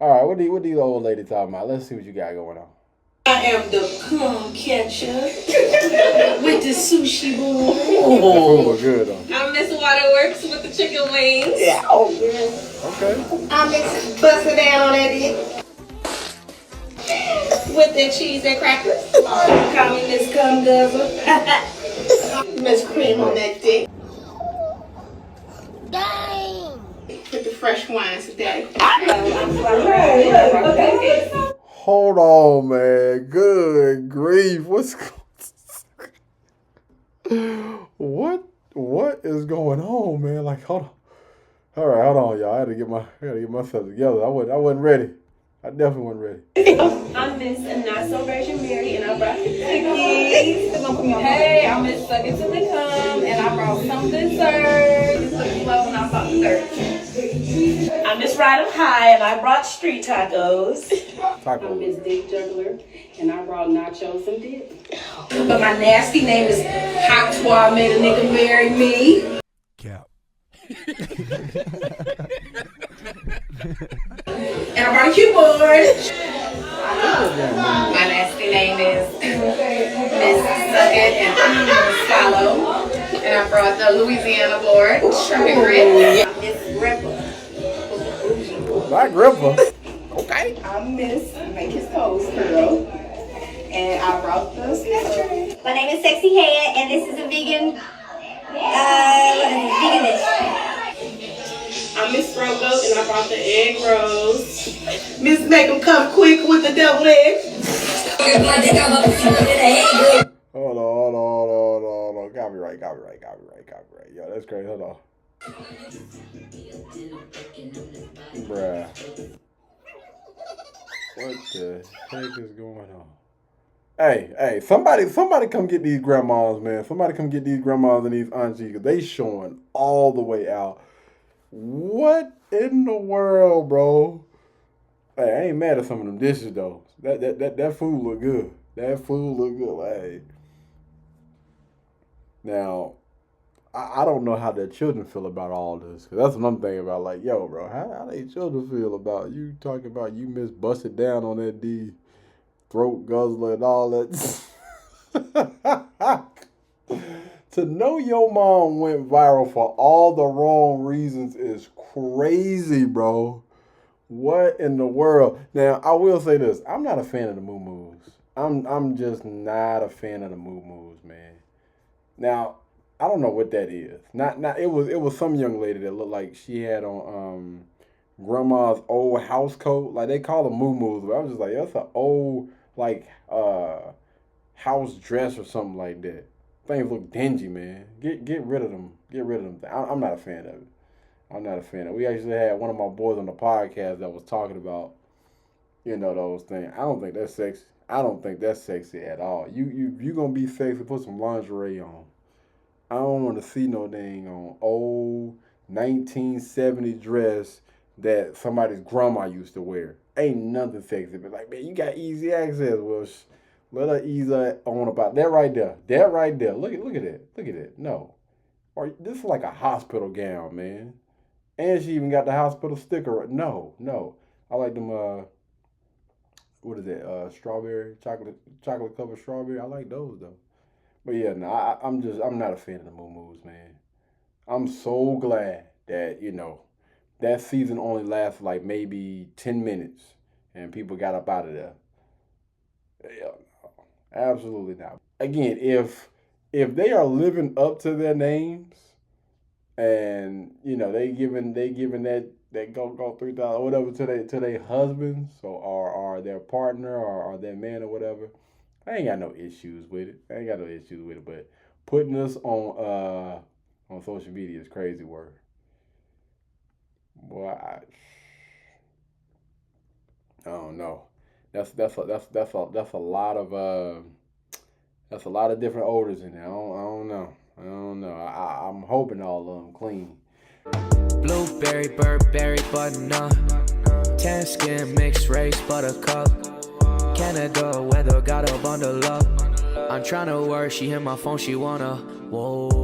All right, what these old ladies talking about? Let's see what you got going on. I am the cum catcher with the sushi boy. That food was good though. I'm Miss Waterworks with the chicken wings. Yeah, oh yeah. Okay. I'm Miss Bustin' Down on that dick with the cheese and crackers. Call me Miss Cum Guzzle. Miss Cream on that dick. Dang. With the fresh wines today. Hold on, man. Good grief. What is going on, man? Like, hold on. All right, hold on, y'all. I gotta get myself together. I wasn't ready. I definitely wasn't ready. I'm Miss Not So Virgin Mary, and I brought the cookies. Hey, I'm Miss Suck It Till It Come, and I brought some dessert. It's looking low, and I brought dessert. I'm Miss Ride 'em High, and I brought street tacos. I'm Miss Dick Juggler, and I brought nachos and dip. But my nasty name is Hot Twa Made a Nigga Marry Me. Cap. And I brought a cue board. My nasty name is Miss Suck It and Swallow. And I brought the Louisiana board, shrimp and grits. Miss Gripper. My gripper. Okay. I'm Miss Make His Toes Curl. And I brought the snatcher. My name is Sexy Head, and this is a vegan, vegan dish. I'm Miss Throat Goat, and I brought the egg rolls. Miss Make 'em come quick with the double eggs. Hold on. Copyright. Yo, that's crazy. Hold on. Bruh. What the heck is going on? Hey, somebody come get these grandmas, man. Somebody come get these grandmas and these aunties, because they showing all the way out. What in the world, bro? Hey, I ain't mad at some of them dishes, though. That food look good. That food look good. Hey. Now, I don't know how their children feel about all this. Because that's what I'm thinking about. Like, yo, bro, how they children feel about you talking about you miss busted down on that D, throat guzzler and all that. To know your mom went viral for all the wrong reasons is crazy, bro. What in the world? Now, I will say this. I'm not a fan of the moo-moos. I'm just not a fan of the moo-moos, man. Now, I don't know what that is. It was some young lady that looked like she had on grandma's old house coat. Like, they call them moo-moos, but I was just like, that's an old, like, house dress or something like that. Things look dingy, man. Get rid of them. Get rid of them. I'm not a fan of it. I'm not a fan of it. We actually had one of my boys on the podcast that was talking about, those things. I don't think that's sexy. I don't think that's sexy at all. You gonna be sexy, put some lingerie on. I don't want to see no dang on old 1970 dress that somebody's grandma used to wear. Ain't nothing sexy. But like, man, you got easy access. Well, let her ease her on about that right there. That right there. Look at it. Look at it. No. Or this is like a hospital gown, man. And she even got the hospital sticker. No. I like them. What is it? Strawberry, chocolate covered strawberry. I like those though. But yeah, no, I'm not a fan of the moo-moos, man. I'm so glad that that season only lasted like maybe 10 minutes, and people got up out of there. Yeah, no, absolutely not. Again, if they are living up to their names, and they giving that go 3,000 or whatever to their husbands or their partner or their man or whatever, I ain't got no issues with it. But putting this on social media is crazy work. Boy, I don't know. That's a lot of different odors in there. I don't know. I'm hoping all of them clean. Blueberry, Burberry, button-up. Tan skin, mixed race, buttercup. Canada weather, got a bundle up. I'm tryna work, she hit my phone, she wanna. Whoa.